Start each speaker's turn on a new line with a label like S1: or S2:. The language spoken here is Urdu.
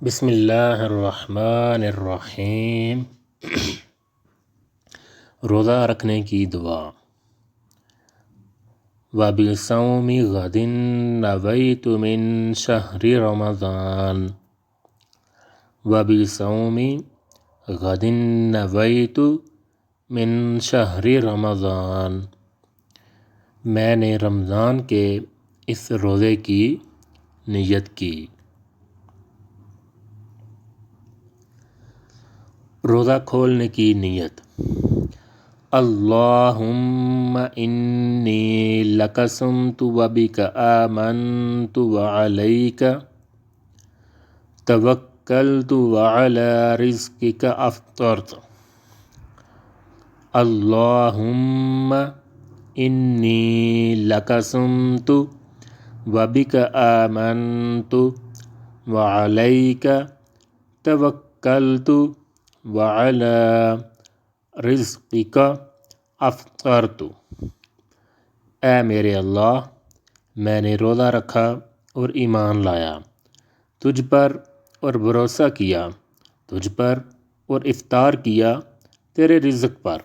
S1: بسم اللہ الرحمن الرحیم۔ روزہ رکھنے کی دعا۔ وَبِصَوْمِ غَدٍ نَوَيْتُ مِن شَهْرِ رَمَضَانَ وَبِصَوْمِ غَدٍ نَوَيْتُ مِن شَهْرِ رَمَضَانَ، میں نے رمضان کے اس روزے کی نیت کی۔ روزہ کھولنے کی نیت۔ اللہم انی لک صمت وبک آمنت وعلیک توکلت وعلی رزقک افطرت۔ اللہم انی لک صمت وبک آمنت وعلیک توکلت وعلی رزقک افطرت۔ اے میرے اللہ، میں نے روزہ رکھا اور ایمان لایا، تجھ پر اور بھروسہ کیا، تجھ پر اور افطار کیا تیرے رزق پر۔